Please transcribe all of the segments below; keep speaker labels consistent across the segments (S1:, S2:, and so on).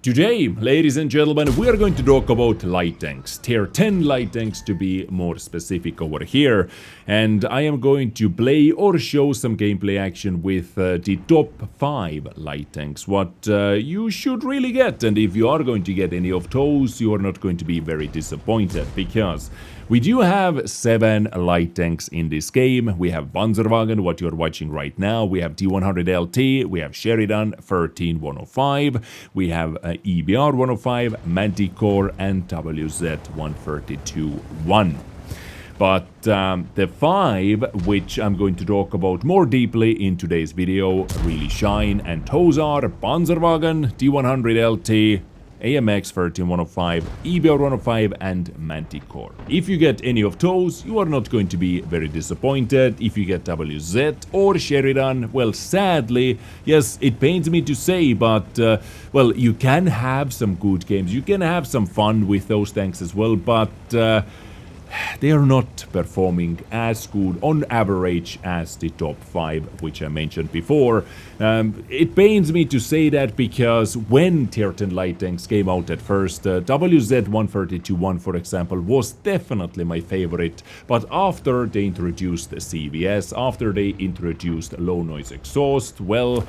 S1: Today, ladies and gentlemen, we are going to talk about light tanks, tier 10 light tanks to be more specific over here, and I am going to play or show some gameplay action with the top 5 light tanks, what you should really get, and if you are going to get any of those, you are not going to be very disappointed, because we do have 7 light tanks in this game. We have Panzerwagen, what you're watching right now, we have T100LT, we have Sheridan 13105, we have EBR 105, Manticore, and WZ 132-1. But the 5, which I'm going to talk about more deeply in today's video, really shine, and those are Panzerwagen, T100LT, AMX 13105, EBR 105, and Manticore. If you get any of those, you are not going to be very disappointed. If you get WZ or Sheridan, well, sadly, yes, it pains me to say, but, well, you can have some good games. You can have some fun with those tanks as well, but they are not performing as good on average as the top 5, which I mentioned before. It pains me to say that because when tier 10 light tanks came out at first, WZ 132-1, for example, was definitely my favorite, but after they introduced the CVS, after they introduced low noise exhaust, well,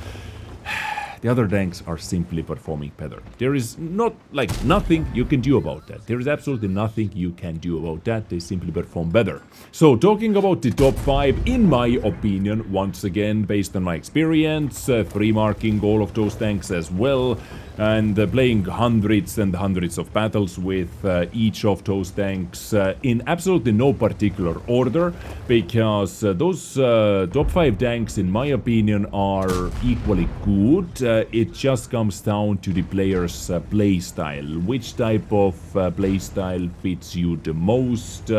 S1: the other tanks are simply performing better. There is nothing you can do about that. There is absolutely nothing you can do about that. They simply perform better. So talking about the top 5, in my opinion, once again, based on my experience, 3 marking all of those tanks as well, and playing hundreds and hundreds of battles with each of those tanks in absolutely no particular order, because those top 5 tanks, in my opinion, are equally good. It just comes down to the player's playstyle, which type of playstyle fits you the most,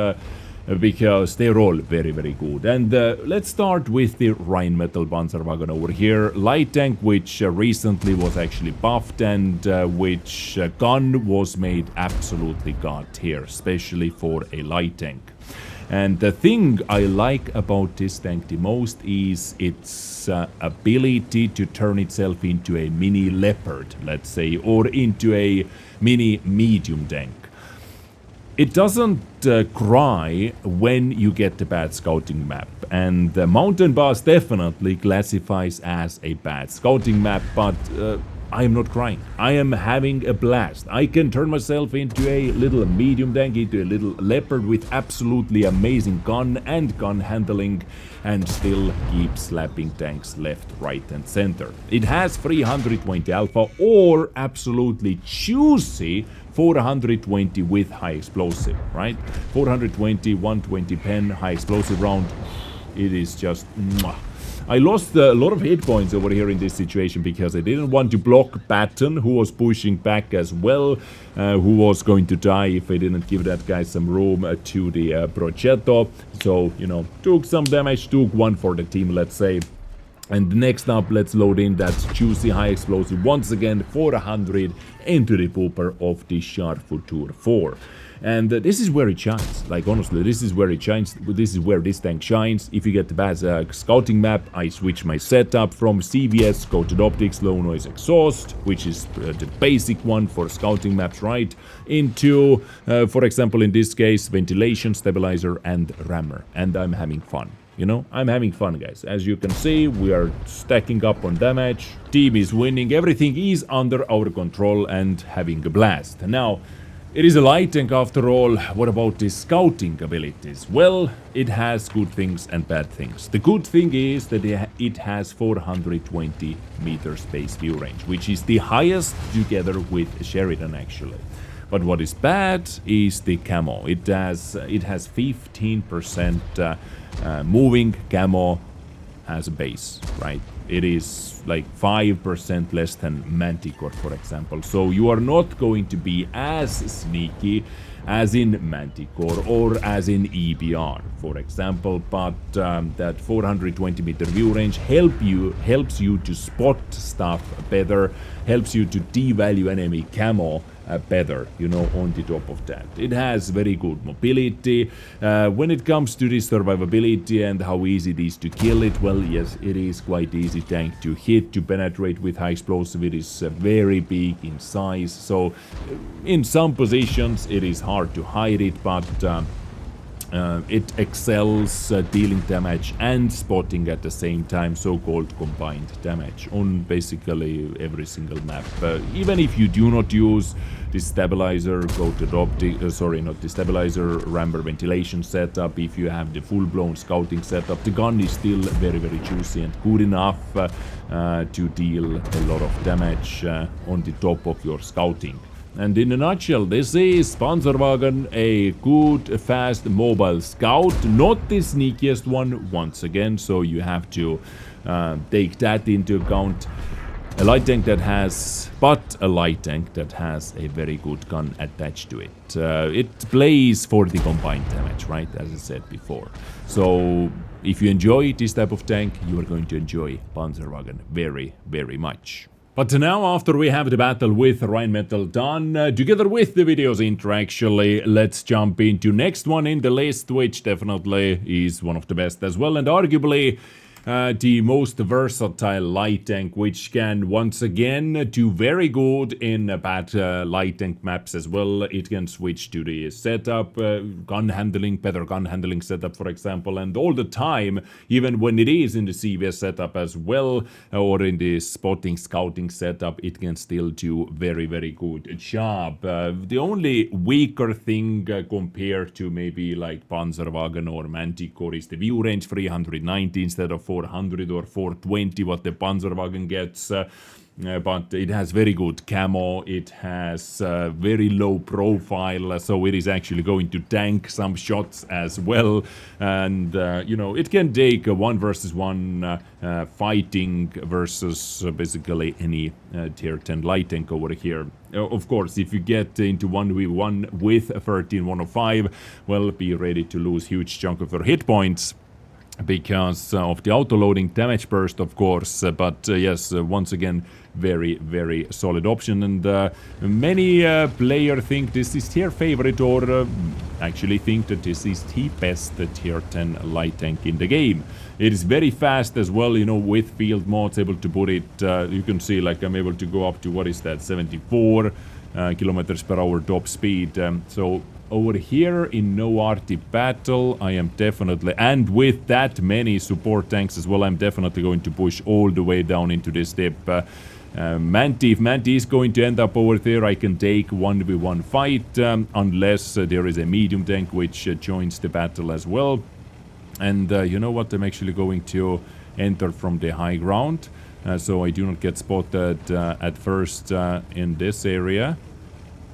S1: because they're all very, very good. And let's start with the Rheinmetall Panzerwagen over here, light tank, which recently was actually buffed, and which gun was made absolutely god tier, especially for a light tank. And the thing I like about this tank the most is its ability to turn itself into a mini Leopard, let's say, or into a mini medium tank. It doesn't cry when you get the bad scouting map, and the Mountain Boss definitely classifies as a bad scouting map, but I am not crying. I am having a blast. I can turn myself into a little medium tank, into a little Leopard with absolutely amazing gun and gun handling, and still keep slapping tanks left, right, and center. It has 320 alpha or absolutely juicy 420 with high explosive, right? 420, 120 pen, high explosive round. It is just mwah. I lost a lot of hit points over here in this situation because I didn't want to block Baton, who was pushing back as well, who was going to die if I didn't give that guy some room to the Progetto. So, you know, took some damage, took one for the team, let's say. And next up, let's load in that juicy high explosive once again, 400 into the pooper of the Charfutur 4. And this is where it shines. Like, honestly, this is where it shines. This is where this tank shines. If you get the bad scouting map, I switch my setup from CVS, coated optics, low noise exhaust, which is the basic one for scouting maps, right? Into, for example, in this case, ventilation, stabilizer, and rammer. And I'm having fun. You know, I'm having fun, guys. As you can see, we are stacking up on damage. Team is winning. Everything is under our control and having a blast. Now, it is a light tank after all. What about the scouting abilities? Well, it has good things and bad things. The good thing is that it has 420 meter space view range, which is the highest together with Sheridan, actually. But what is bad is the camo. It has 15% moving camo as a base, right? It is like 5% less than Manticore, for example. So you are not going to be as sneaky as in Manticore or as in EBR, for example. But that 420 meter view range helps you to spot stuff better, helps you to devalue enemy camo better, you know, on the top of that. It has very good mobility. When it comes to the survivability and how easy it is to kill it, well, yes, it is quite easy tank to hit, to penetrate with high explosive. It is very big in size, so in some positions it is hard to hide it, but it excels dealing damage and spotting at the same time, so-called combined damage on basically every single map. Even if you do not use the stabilizer, go to ramber ventilation setup. If you have the full-blown scouting setup, the gun is still very, very juicy and good enough to deal a lot of damage on the top of your scouting. And in a nutshell, this is Panzerwagen, a good, fast, mobile scout. Not the sneakiest one, once again, so you have to take that into account. A light tank that has a very good gun attached to it. It plays for the combined damage, right, as I said before. So if you enjoy this type of tank, you are going to enjoy Panzerwagen very, very much. But now, after we have the battle with Rheinmetall done, together with the video's intro actually, let's jump into next one in the list, which definitely is one of the best as well, and arguably the most versatile light tank, which can once again do very good in bad light tank maps as well. It can switch to the setup, gun handling, better gun handling setup, for example, and all the time, even when it is in the CVS setup as well, or in the spotting scouting setup, it can still do very, very good job. The only weaker thing compared to maybe like Panzerwagen or Manticore is the view range, 390 instead of 400 or 420 what the Panzerwagen gets, but it has very good camo, it has very low profile, so it is actually going to tank some shots as well, and you know, it can take a 1 versus 1 fighting versus basically any tier 10 light tank over here. Of course, if you get into 1v1 with a 13105, well, be ready to lose huge chunk of your hit points because of the auto-loading damage burst, of course, but yes, once again, very, very solid option, and many players think this is tier favorite, or actually think that this is the best tier 10 light tank in the game. It is very fast as well, you know, with field mods, able to put it, you can see, like, I'm able to go up to, what is that, 74 kilometers per hour top speed, so over here in no RT battle, I am definitely, and with that many support tanks as well, I'm definitely going to push all the way down into this dip. If Manti is going to end up over there, I can take 1v1 fight, unless there is a medium tank which joins the battle as well. And you know what, I'm actually going to enter from the high ground, so I do not get spotted at first in this area.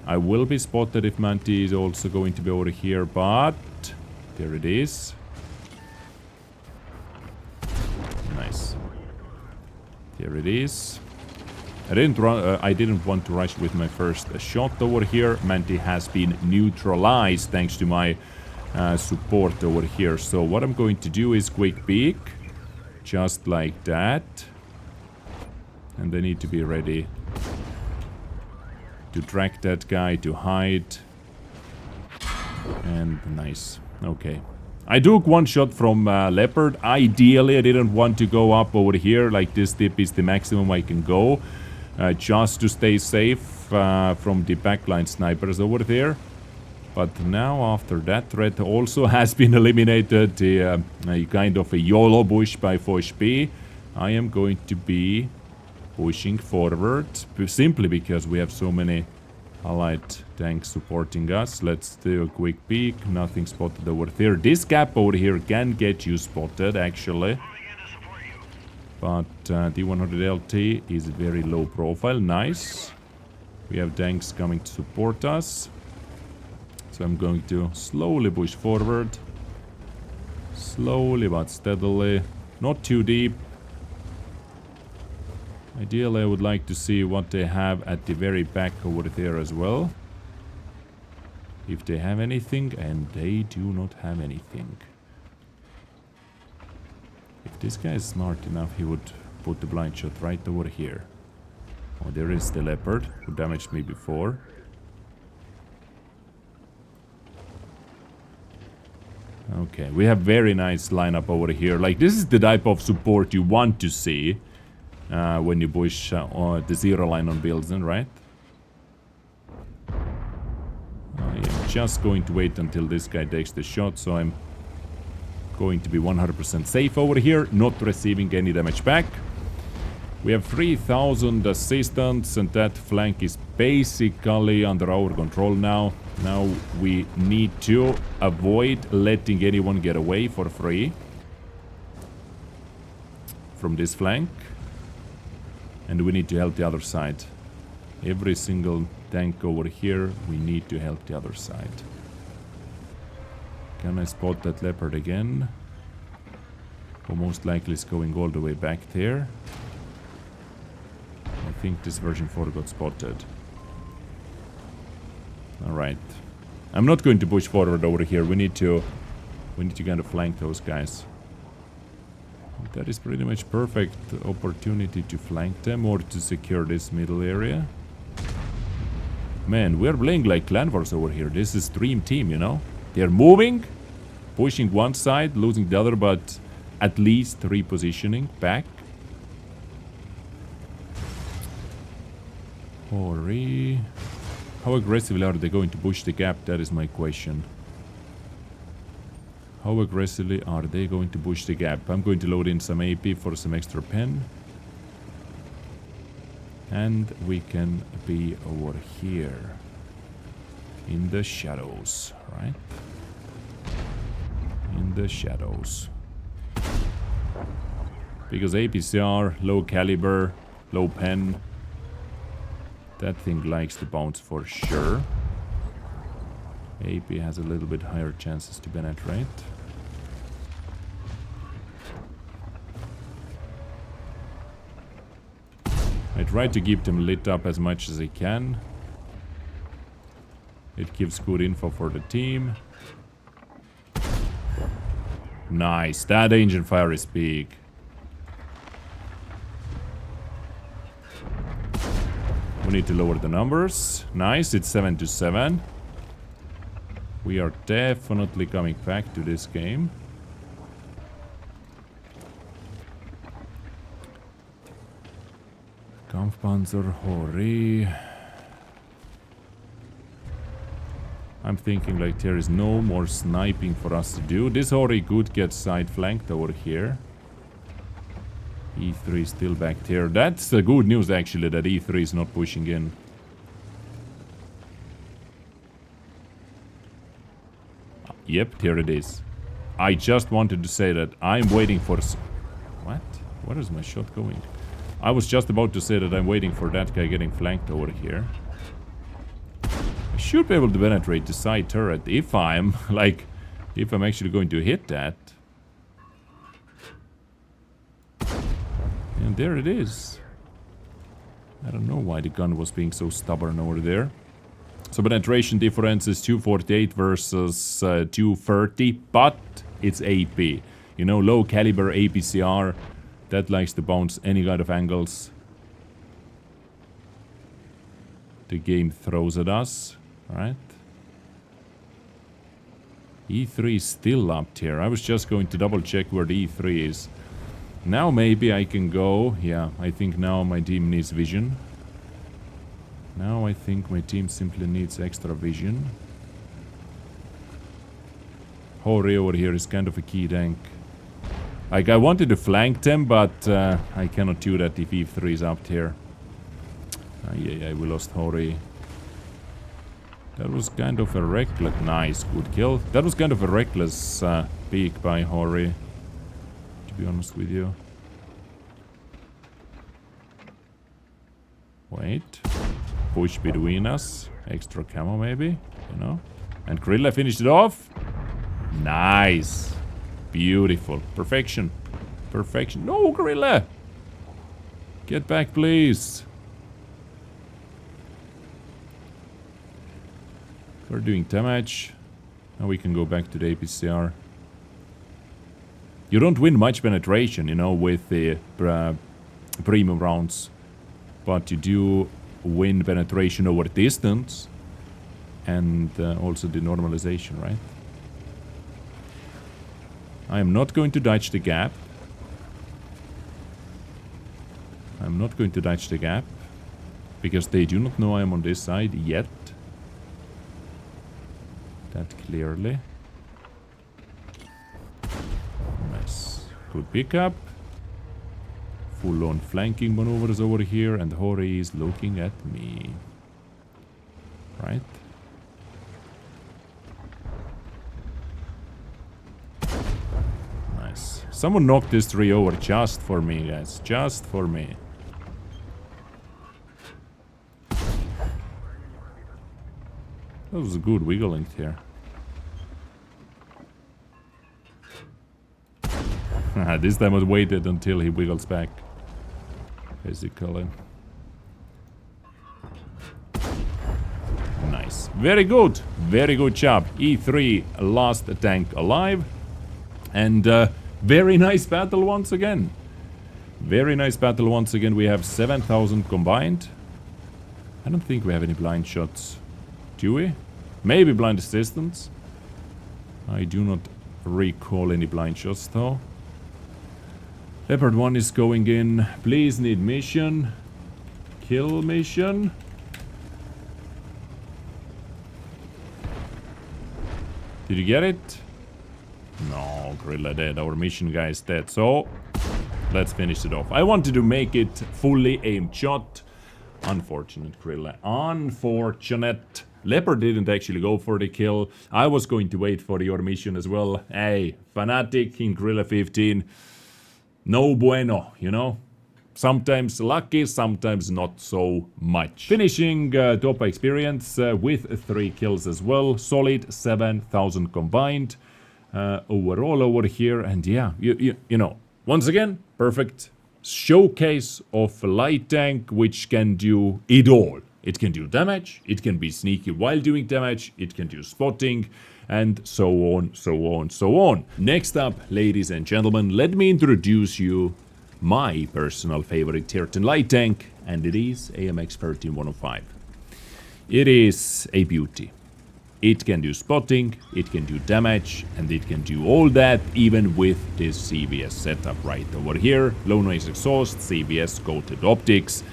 S1: I will be spotted if Manti is also going to be over here, but there it is. Nice. There it is. I didn't want to rush with my first shot over here. Manti has been neutralized thanks to my support over here. So what I'm going to do is quick peek, just like that, and I need to be ready to track that guy, to hide. And nice. Okay. I took one shot from Leopard. Ideally, I didn't want to go up over here. Like, this dip is the maximum I can go. Just to stay safe from the backline snipers over there. But now, after that threat also has been eliminated, a kind of a YOLO bush by Foch B, I am going to be pushing forward, simply because we have so many allied tanks supporting us. Let's do a quick peek. Nothing spotted over there. This gap over here can get you spotted, actually. But the 100 LT is very low profile. Nice. We have tanks coming to support us. So I'm going to slowly push forward. Slowly but steadily. Not too deep. Ideally, I would like to see what they have at the very back over there as well. If they have anything, and they do not have anything. If this guy is smart enough, he would put the blind shot right over here. Oh, there is the Leopard, who damaged me before. Okay, we have very nice lineup over here. Like, this is the type of support you want to see when you push the zero line on Bilzen, right? I am just going to wait until this guy takes the shot, so I'm going to be 100% safe over here, not receiving any damage back. We have 3000 assistants, and that flank is basically under our control now. Now we need to avoid letting anyone get away for free from this flank. And we need to help the other side. Every single tank over here, we need to help the other side. Can I spot that leopard again? Who most likely is going all the way back there. I think this version 4 got spotted. Alright. I'm not going to push forward over here. We need to kind of flank those guys. That is pretty much perfect opportunity to flank them or to secure this middle area. Man, we're playing like Clan Wars over here. This is Dream Team, you know? They're moving, pushing one side, losing the other, but at least repositioning back. Hori. How aggressively are they going to push the gap? That is my question. How aggressively are they going to push the gap? I'm going to load in some AP for some extra pen. And we can be over here. In the shadows, right? In the shadows. Because APCR, low caliber, low pen. That thing likes to bounce for sure. AP has a little bit higher chances to penetrate. I try to keep them lit up as much as I can. It gives good info for the team. Nice, that engine fire is big. We need to lower the numbers. Nice, it's 7-7. We are definitely coming back to this game. Kampfpanzer, Hori. I'm thinking like there is no more sniping for us to do. This Hori could get side flanked over here. E3 is still back there. That's the good news actually, that E3 is not pushing in. Yep, there it is. I just wanted to say that I'm waiting for... What? Where is my shot going? I was just about to say that I'm waiting for that guy getting flanked over here. I should be able to penetrate the side turret if I'm, like, if I'm actually going to hit that. And there it is. I don't know why the gun was being so stubborn over there. So penetration difference is 248 versus 230, but it's AP. You know, low caliber APCR. That likes to bounce any kind of angles the game throws at us, right? E3 is still up here. I was just going to double check where the E3 is. Now maybe I can go. Yeah, I think now my team needs vision. Now I think my team simply needs extra vision. Hori over here is kind of a key tank. Like, I wanted to flank them, but I cannot do that if E3 is up here. Yeah, we lost Hori. That was kind of a reckless... Nice, good kill. That was kind of a reckless peek by Hori, to be honest with you. Wait. Push between us. Extra camo maybe, you know. And Grilla finished it off. Nice. Beautiful. Perfection. Perfection. No, Grilla! Get back, please. We're doing damage. Now we can go back to the APCR. You don't win much penetration, you know, with the premium rounds. But you do win penetration over distance. And also the normalization, right? I am not going to dodge the gap. I'm not going to dodge the gap. Because they do not know I am on this side yet. That clearly. Nice. Good pickup. Full-on flanking maneuvers over here, and Hori is looking at me. Right? Nice. Someone knocked this tree over just for me, guys. Just for me. That was a good wiggling here. This time I waited until he wiggles back. Basically. Nice. Very good. Very good job. E3, last tank alive. And very nice battle once again. Very nice battle once again. We have 7,000 combined. I don't think we have any blind shots. Do we? Maybe blind assistance. I do not recall any blind shots though. Leopard 1 is going in. Please need mission. Kill mission. Did you get it? No, Gorilla dead. Our mission guy is dead. So, let's finish it off. I wanted to make it fully aimed shot. Unfortunate, Gorilla. Unfortunate. Leopard didn't actually go for the kill. I was going to wait for your mission as well. Hey, Fanatic in Gorilla 15. No bueno, you know? Sometimes lucky, sometimes not so much. Finishing top experience with 3 kills as well. Solid 7,000 combined overall over here. And yeah, you know, once again, perfect showcase of a light tank which can do it all. It can do damage, it can be sneaky while doing damage, it can do spotting, and so on, so on, so on. Next up, ladies and gentlemen, let me introduce you my personal favorite tier 10 light tank, and it is AMX 13105. It is a beauty. It can do spotting, it can do damage, and it can do all that even with this CVS setup right over here. Low noise exhaust, CVS coated optics.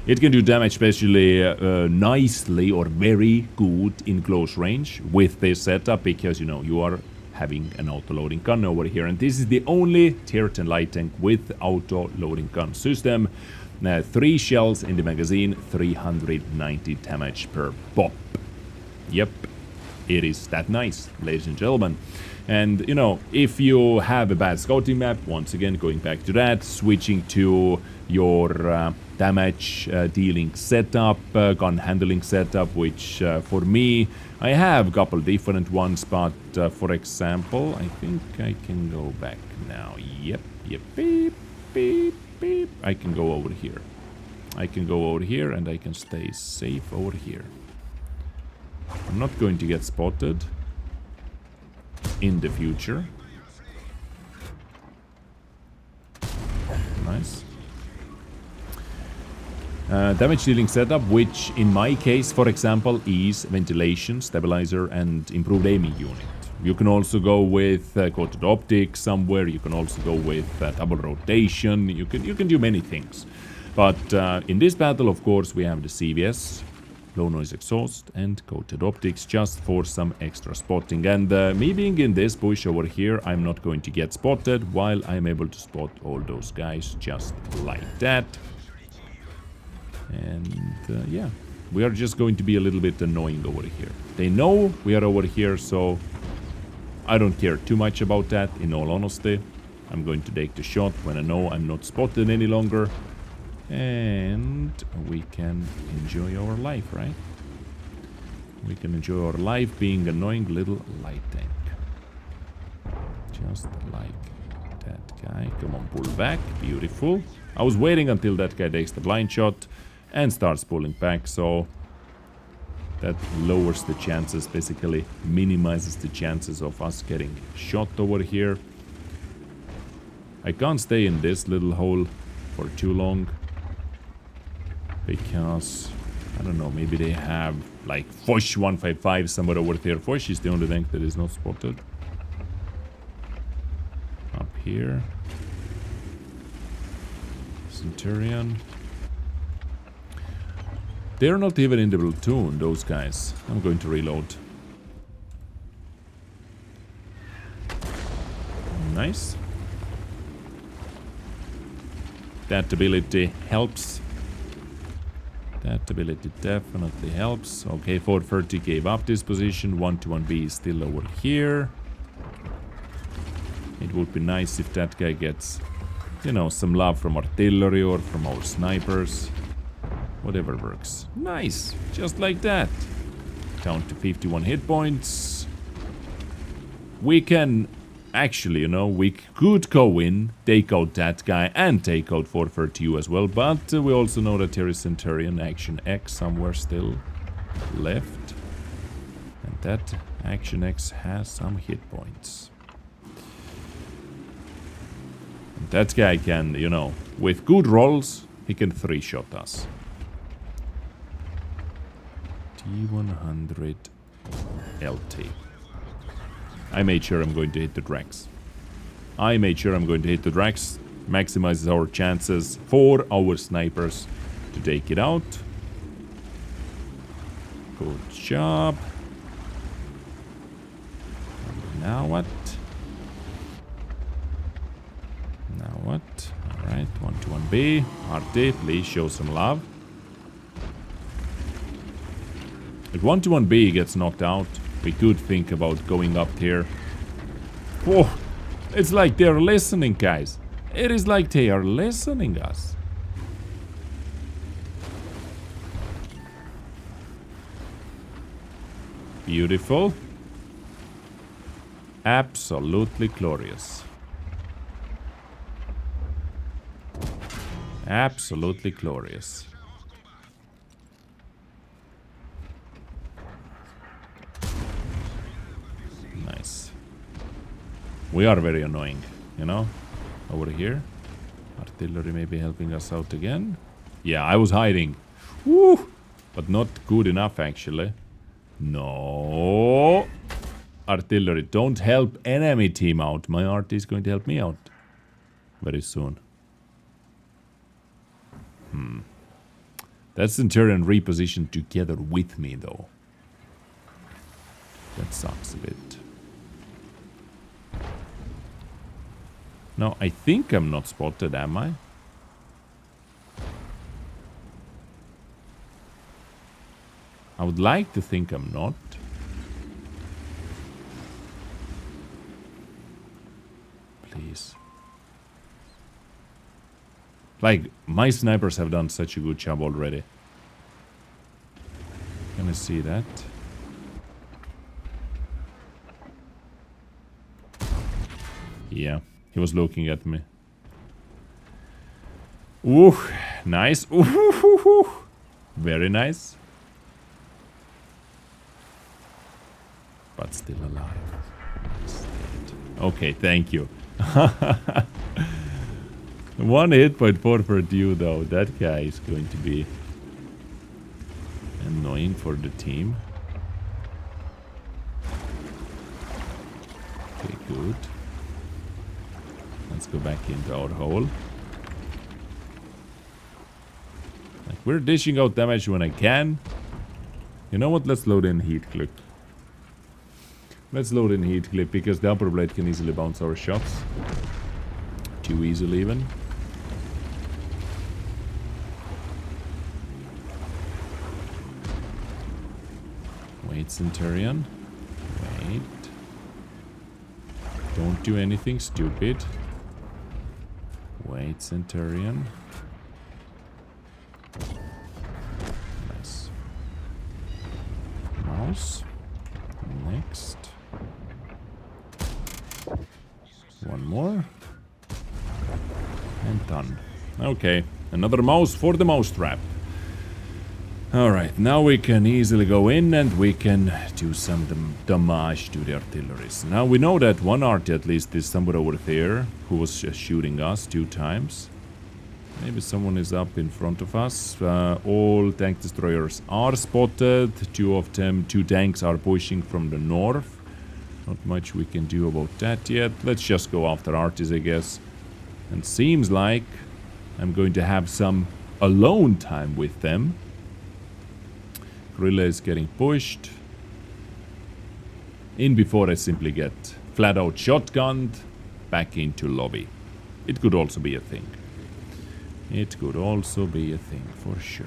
S1: It can do damage especially nicely or very good in close range with this setup because, you know, you are having an auto-loading gun over here. And this is the only tier 10 light tank with auto-loading gun system. 3 shells in the magazine, 390 damage per pop. Yep, it is that nice, ladies and gentlemen. And, you know, if you have a bad scouting map, once again, going back to that, switching to your damage dealing setup, gun handling setup, which for me, I have a couple different ones, but for example, I think I can go back now. Yep, beep, beep, beep. I can go over here. I can go over here and I can stay safe over here. I'm not going to get spotted in the future. Nice. Damage dealing setup, which in my case, for example, is ventilation, stabilizer, and improved aiming unit. You can also go with coated optics somewhere. You can also go with double rotation. You can do many things. But in this battle, of course, we have the CVS, low noise exhaust, and coated optics just for some extra spotting. And me being in this bush over here, I'm not going to get spotted while I'm able to spot all those guys just like that. And yeah, we are just going to be a little bit annoying over here. They know we are over here, so I don't care too much about that, in all honesty. I'm going to take the shot when I know I'm not spotted any longer. And we can enjoy our life, right? We can enjoy our life being annoying little light tank. Just like that guy. Come on, pull back. Beautiful. I was waiting until that guy takes the blind shot and starts pulling back, so that lowers the chances, basically minimizes the chances of us getting shot over here. I can't stay in this little hole for too long because, I don't know, maybe they have like Foch 155 somewhere over there. Foch is the only tank that is not spotted. here. Centurion. They're not even in the platoon, those guys. I'm going to reload. Nice. That ability helps. That ability definitely helps. Okay, 430 gave up this position. 121B is still over here. It would be nice if that guy gets, you know, some love from artillery or from our snipers. Whatever works. Nice. Just like that. Down to 51 hit points. We can... Actually, you know, we could go in, take out that guy, and take out 432 as well, but we also know that there is Centurion Action X somewhere still left. And that Action X has some hit points. And that guy can, you know, with good rolls, he can 3-shot us. T100 LT. I made sure I'm going to hit the Drax. Maximizes our chances for our snipers to take it out. Good job. And now what? Alright, 121B. RT, please show some love. If 121B gets knocked out, we could think about going up here. Whoa! It's like they're listening, guys. It is like they are listening us. Beautiful. Absolutely glorious. Absolutely glorious. Nice. We are very annoying, you know? Over here. Artillery may be helping us out again. Yeah, I was hiding. Woo! But not good enough, actually. No. Artillery, don't help enemy team out. My RT is going to help me out very soon. That Centurion repositioned together with me, though. That sucks a bit. No, I think I'm not spotted, am I? I would like to think I'm not. Please. Like, my snipers have done such a good job already. Can I see that? Yeah, he was looking at me. Ooh, nice. Ooh, very nice. But still alive. Okay, thank you. 1 hit point 4 for you, though. That guy is going to be annoying for the team. Okay, good. Let's go back into our hole. Like, we're dishing out damage when I can. You know what? Let's load in heat clip. Let's load in heat clip because the upper blade can easily bounce our shots. Too easily even. Wait, Centurion. Wait. Don't do anything stupid. Wait, Centurion. Nice. Mouse. Next. One more. And done. Okay. Another mouse for the mouse trap. Alright, now we can easily go in and we can do some damage to the artilleries. Now we know that one arty at least is somewhere over there who was just shooting us 2 times. Maybe someone is up in front of us. All tank destroyers are spotted. 2 of them, 2 tanks are pushing from the north. Not much we can do about that yet. Let's just go after artists, I guess. And seems like I'm going to have some alone time with them. Gorilla is getting pushed. In before I simply get flat out shotgunned. Back into lobby. It could also be a thing. It could also be a thing for sure.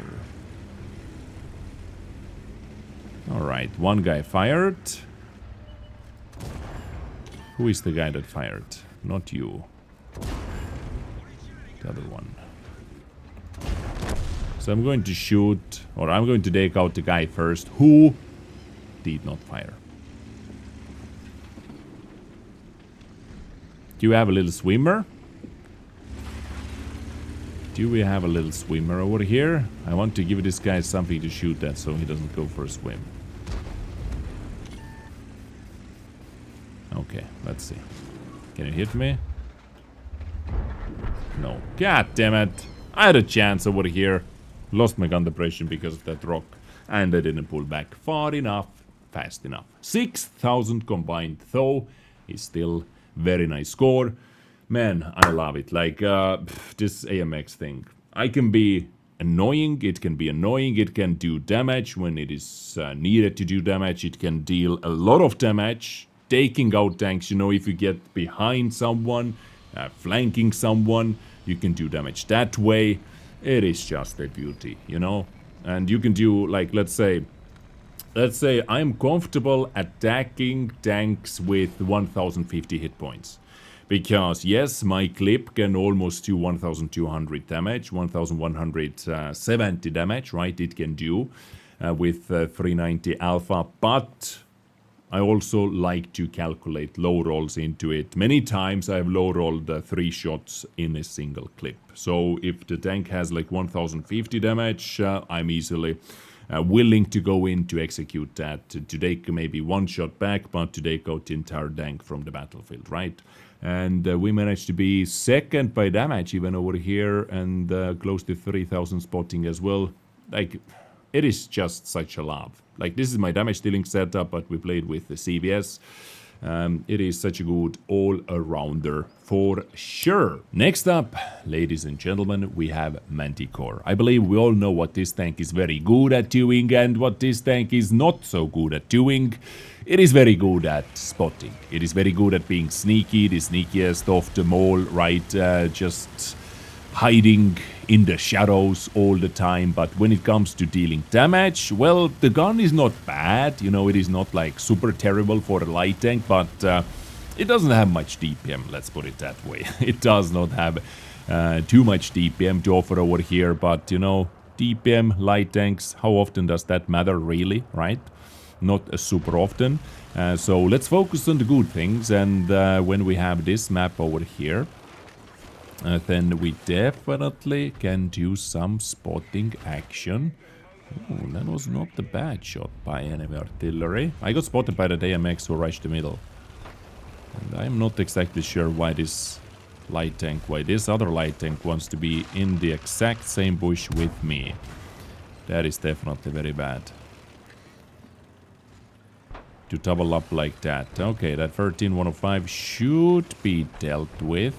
S1: Alright, one guy fired. Who is the guy that fired? Not you. The other one. So I'm going to shoot, or I'm going to take out the guy first who did not fire. Do you have a little swimmer? Do we have a little swimmer over here? I want to give this guy something to shoot at so he doesn't go for a swim. Okay, let's see. Can it hit me? No. God damn it. I had a chance over here. Lost my gun depression because of that rock. And I didn't pull back far enough, fast enough. 6,000 combined though is still very nice score. Man, I love it. Like, this AMX thing. I can be annoying. It can be annoying. It can do damage when it is needed to do damage. It can deal a lot of damage. Taking out tanks, you know, if you get behind someone, flanking someone, you can do damage that way. It is just a beauty, you know. And you can do, like, let's say I'm comfortable attacking tanks with 1050 hit points. Because, yes, my clip can almost do 1200 damage, 1170 damage, right? It can do with 390 alpha, but I also like to calculate low rolls into it. Many times I have low rolled 3 shots in a single clip. So if the tank has like 1050 damage, I'm easily willing to go in to execute that. To take maybe 1 shot back, but to take out the entire tank from the battlefield, right? And we managed to be second by damage even over here, and close to 3000 spotting as well. Like, it is just such a love. Like, this is my damage dealing setup, but we played with the CVS. It is such a good all-arounder for sure. Next up, ladies and gentlemen, we have Manticore. I believe we all know what this tank is very good at doing and what this tank is not so good at doing. It is very good at spotting. It is very good at being sneaky, the sneakiest of them all, right? Just hiding in the shadows all the time. But when it comes to dealing damage, well, the gun is not bad. You know, it is not like super terrible for a light tank, but it doesn't have much DPM, let's put it that way. It does not have too much DPM to offer over here, but you know, DPM, light tanks, how often does that matter really, right? Not super often. So let's focus on the good things, and when we have this map over here, then we definitely can do some spotting action. Ooh, that was not a bad shot by enemy artillery. I got spotted by the AMX who rushed the middle. And I'm not exactly sure why this other light tank wants to be in the exact same bush with me. That is definitely very bad. To double up like that. Okay, that 13105 should be dealt with.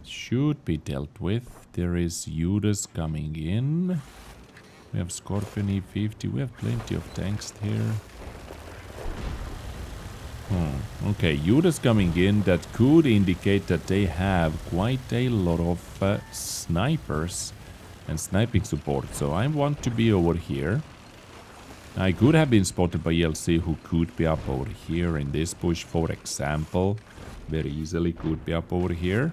S1: Should be dealt with. There is Judas coming in. We have Scorpion E50. We have plenty of tanks here. Okay, Judas coming in. That could indicate that they have quite a lot of snipers and sniping support. So I want to be over here. I could have been spotted by ELC, who could be up over here in this bush, for example. Very easily could be up over here.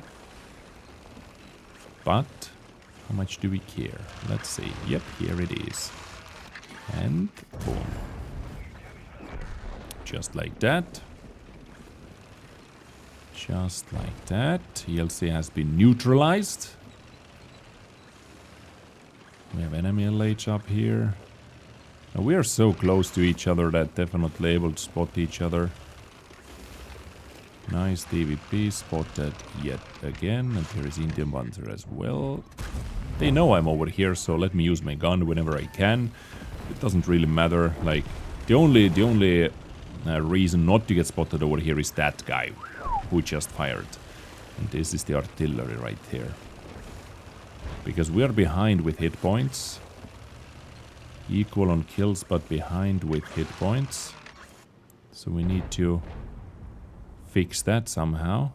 S1: But how much do we care? Let's see. Yep, here it is. And boom. Just like that. Just like that. ELC has been neutralized. We have enemy LH up here. Now we are so close to each other that definitely able to spot each other. Nice DVP spotted yet again, and here is Indian Panzer as well. They know I'm over here, so let me use my gun whenever I can. It doesn't really matter. Like, the only reason not to get spotted over here is that guy who just fired. And this is the artillery right here. Because we are behind with hit points. Equal on kills, but behind with hit points. So we need to fix that somehow.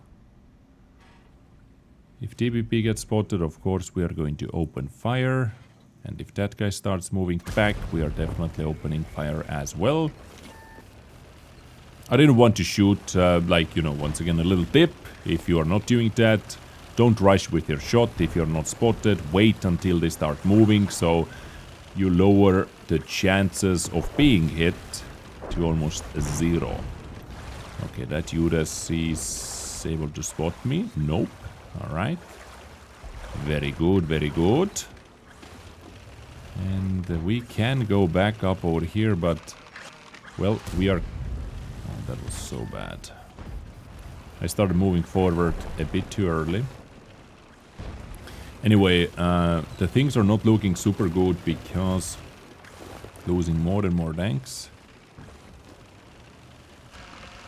S1: If TPP gets spotted, of course, we are going to open fire. And if that guy starts moving back, we are definitely opening fire as well. I didn't want to shoot, like, you know, once again, a little tip. If you are not doing that, don't rush with your shot. If you're not spotted, wait until they start moving, so you lower the chances of being hit to almost 0. Okay, that Judas is able to spot me. Nope. Alright. Very good, very good. And we can go back up over here, but, well, we are... Oh, that was so bad. I started moving forward a bit too early. Anyway, the things are not looking super good because losing more and more tanks.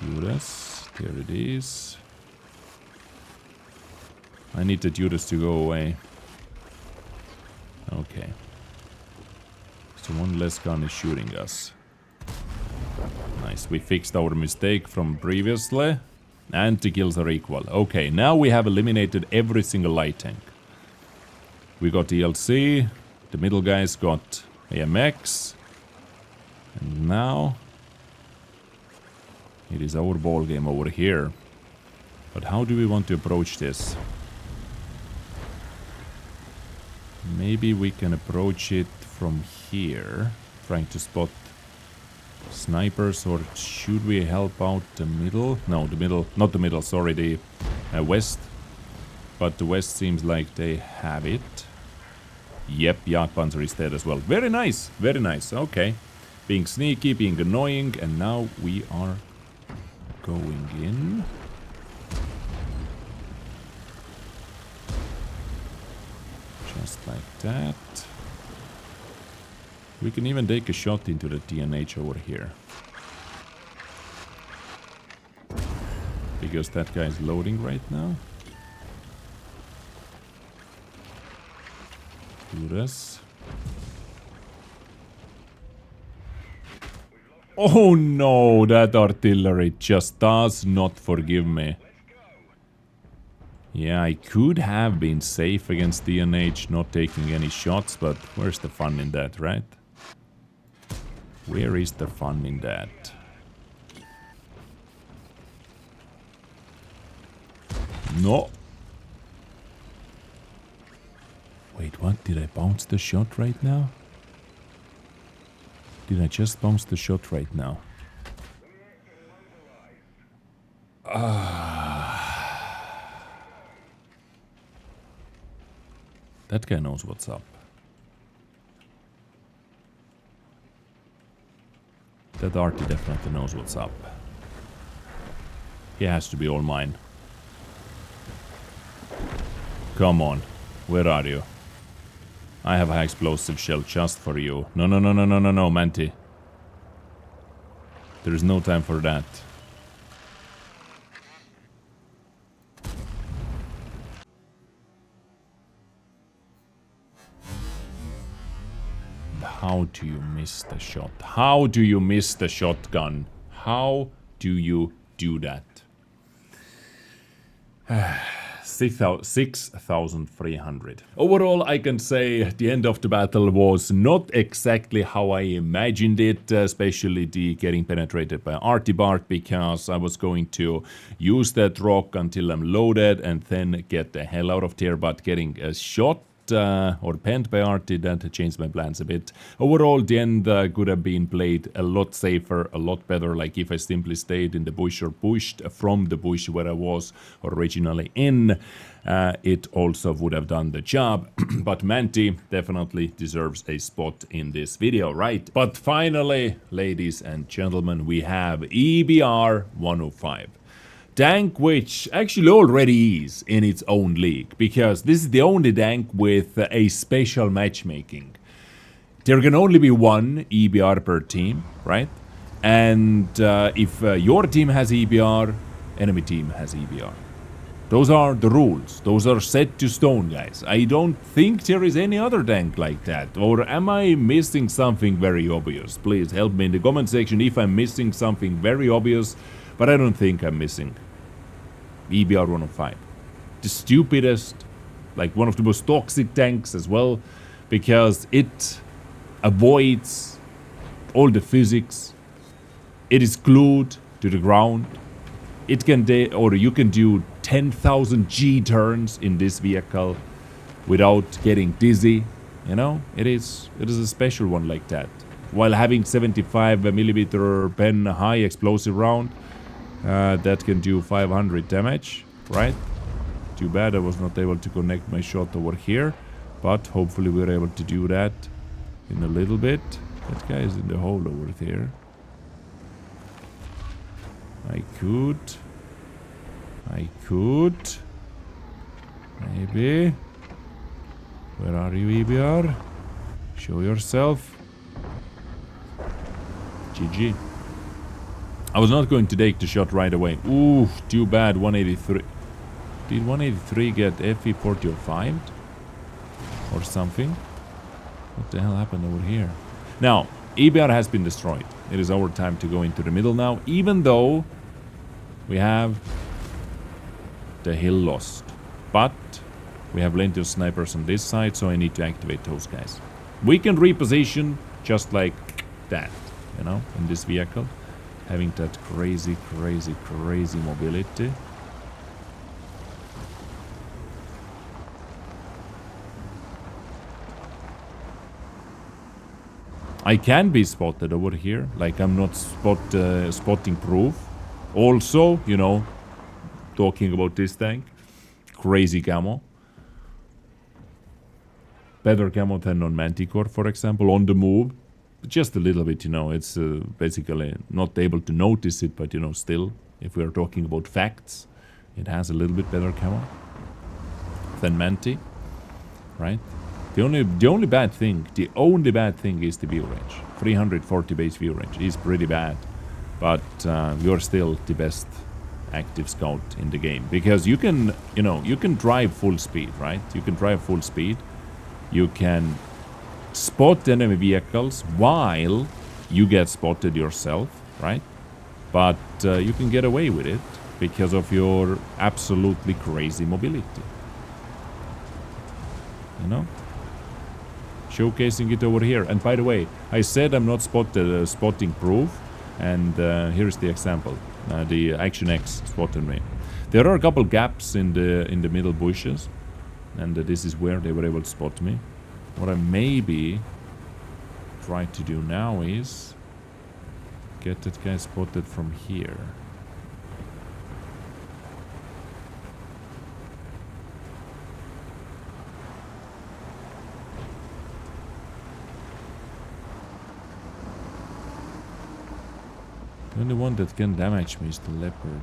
S1: Judas, there it is. I need the Judas to go away. Okay. So one less gun is shooting us. Nice, we fixed our mistake from previously. And the kills are equal. Okay, now we have eliminated every single light tank. We got ELC, the middle guys got AMX. And now it is our ball game over here. But how do we want to approach this? Maybe we can approach it from here, trying to spot snipers, or should we help out the middle? No, the middle, not the middle, sorry, the west. But the west seems like they have it. Yep, Rhm Panzer is dead as well. Very nice, okay. Being sneaky, being annoying, and now we are going in. Just like that. We can even take a shot into the TNH over here. Because that guy is loading right now. Do this. Oh no, that artillery just does not forgive me. Yeah, I could have been safe against DNH, not taking any shots, but where's the fun in that, right? Where is the fun in that? No. Wait, what? Did I bounce the shot right now? Did I just bounce the shot right now? That guy knows what's up. That Artie definitely knows what's up. He has to be all mine. Come on. Where are you? I have a high explosive shell just for you. No, no, no, no, no, no, no, Manti. There is no time for that. How do you miss the shot? How do you miss the shotgun? How do you do that? 6,300. Overall, I can say the end of the battle was not exactly how I imagined it, especially the getting penetrated by Artibart, because I was going to use that rock until I'm loaded and then get the hell out of there, but getting a shot or penned by Artie, that changed my plans a bit. Overall, the end could have been played a lot safer, a lot better, like if I simply stayed in the bush or pushed from the bush where I was originally in. It also would have done the job, but Manti definitely deserves a spot in this video, right? But finally, ladies and gentlemen, we have EBR 105. Tank which actually already is in its own league, because this is the only tank with a special matchmaking. There can only be one EBR per team, right? And if your team has EBR, enemy team has EBR. Those are the rules. Those are set to stone, guys. I don't think there is any other tank like that. Or am I missing something very obvious? Please help me in the comment section if I'm missing something very obvious. But I don't think I'm missing EBR 105. The stupidest, like one of the most toxic tanks as well. Because it avoids all the physics. It is glued to the ground. It can you can do 10,000 G turns in this vehicle without getting dizzy. You know, it is a special one like that. While having 75mm pen high explosive round that can do 500 damage, right? Too bad I was not able to connect my shot over here, but hopefully we're able to do that in a little bit. That guy is in the hole over there. I could. Maybe. Where are you, EBR? Show yourself. GG. I was not going to take the shot right away. Ooh, too bad. 183. Did 183 get FE40 or something? What the hell happened over here? Now, EBR has been destroyed. It is our time to go into the middle now, even though we have the hill lost. But we have plenty of snipers on this side, so I need to activate those guys. We can reposition just like that, you know, in this vehicle. Having that crazy mobility. I can be spotted over here, like I'm not spotting proof. Also, you know, talking about this tank, crazy camo. Better camo than on Manticore, for example, on the move. Just a little bit, you know, it's basically not able to notice it, but, you know, still, if we're talking about facts, it has a little bit better camo than Manti, right? The only bad thing is the view range. 340 base view range is pretty bad, but you're still the best active scout in the game, because you can, you know, you can drive full speed, right? You can drive full speed. You can spot enemy vehicles while you get spotted yourself, right? But you can get away with it because of your absolutely crazy mobility. You know? Showcasing it over here. And by the way, I said I'm not spotting proof, and here's the example. The Action X spotted me. There are a couple gaps in the middle bushes, and this is where they were able to spot me. What I maybe try to do now is get that guy spotted from here. The only one that can damage me is the leopard.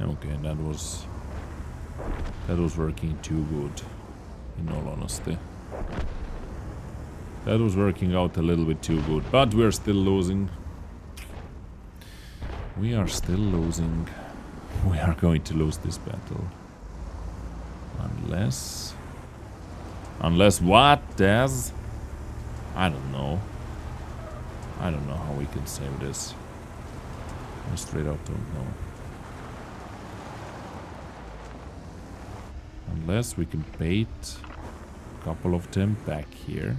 S1: Okay, that was working too good, in all honesty. That was working out a little bit too good, but we're still losing. We are still losing. We are going to lose this battle. Unless what, Daz? I don't know. I don't know how we can save this. I straight up don't know. Unless we can bait a couple of them back here.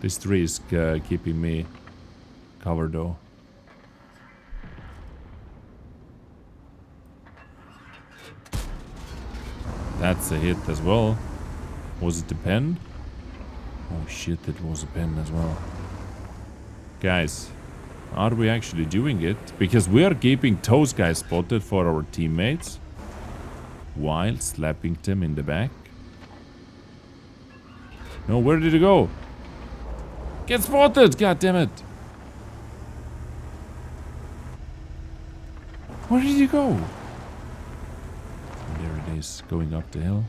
S1: This tree is keeping me covered though. That's a hit as well. Was it the pen? Oh shit, it was a pen as well. Guys, are we actually doing it? Because we are keeping those guys spotted for our teammates. while slapping them in the back. No, where did it go? Get spotted! God damn it! Where did you go? There it is, going up the hill.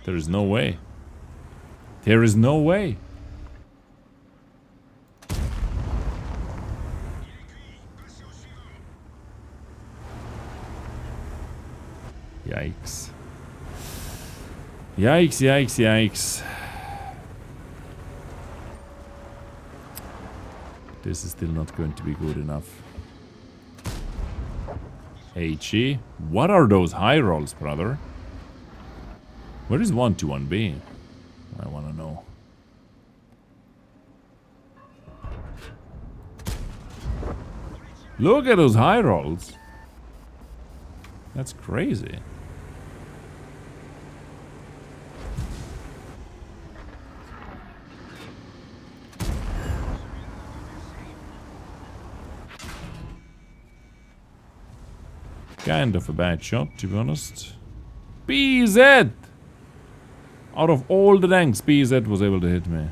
S1: There is no way. There is no way. Yikes. Yikes, yikes, yikes. This is still not going to be good enough. HE? What are those high rolls, brother? Where is 121B? I want to know. Look at those high rolls. That's crazy. Kind of a bad shot, to be honest. BZ! Out of all the tanks, BZ was able to hit me.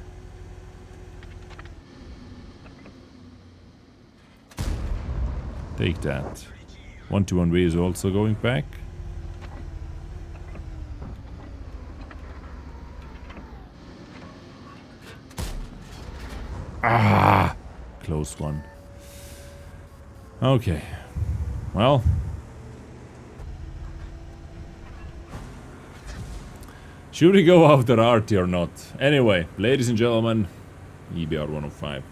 S1: Take that. 121B is also going back. Ah! Close one. Okay. Well. Should we go after RT or not? Anyway, ladies and gentlemen, EBR 105.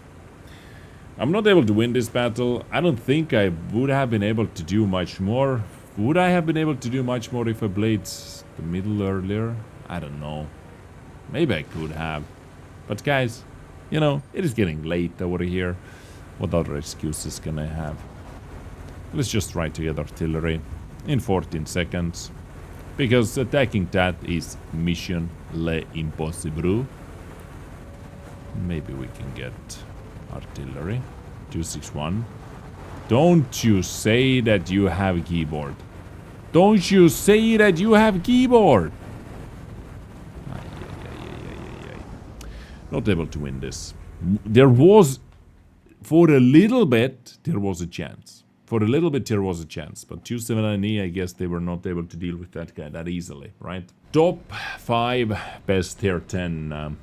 S1: I'm not able to win this battle. I don't think I would have been able to do much more. Would I have been able to do much more if I played the middle earlier? I don't know. Maybe I could have. But guys, you know, it is getting late over here. What other excuses can I have? Let's just try to get artillery in 14 seconds. Because attacking that is mission l'impossible. Maybe we can get artillery. 261. Don't you say that you have keyboard. Don't you say that you have keyboard. Not able to win this. There was, for a little bit, there was a chance. For a little bit there was a chance, but 279E, I guess they were not able to deal with that guy that easily, right? Top 5 best tier 10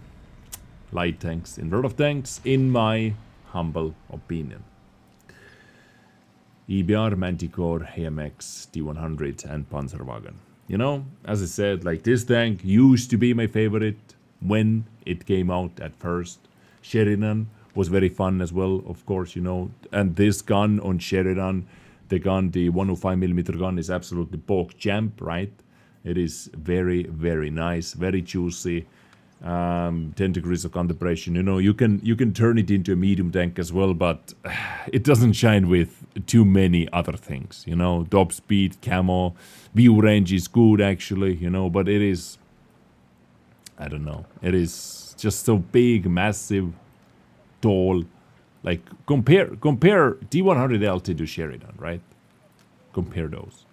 S1: light tanks in World of Tanks, in my humble opinion. EBR, Manticore, AMX, T100 and Panzerwagen. You know, as I said, like this tank used to be my favorite when it came out at first. Sheridan was very fun as well, of course, you know. And this gun on Sheridan, the 105mm gun, is absolutely pork champ, right? It is very, very nice, very juicy. 10 degrees of compression, you know, you can turn it into a medium tank as well, but it doesn't shine with too many other things, you know. Top speed, camo, view range is good actually, you know, but it is, I don't know, it is just so big, massive, tall. Like compare T100 LT to Sheridan, right? Compare those,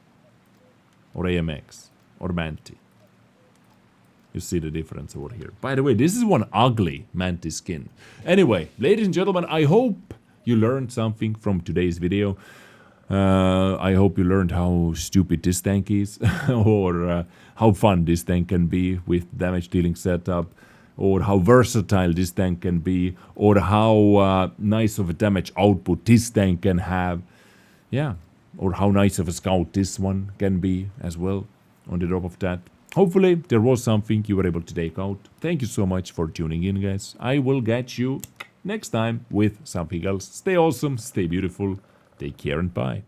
S1: or AMX or Manti. You see the difference over here. By the way, this is one ugly Manti skin. Anyway, ladies and gentlemen, I hope you learned something from today's video. I hope you learned how stupid this tank is, or how fun this tank can be with damage dealing setup, or how versatile this tank can be, or how nice of a damage output this tank can have. Yeah, or how nice of a scout this one can be as well, on the top of that. Hopefully there was something you were able to take out. Thank you so much for tuning in, guys. I will catch you next time with something else. Stay awesome, stay beautiful, take care and bye.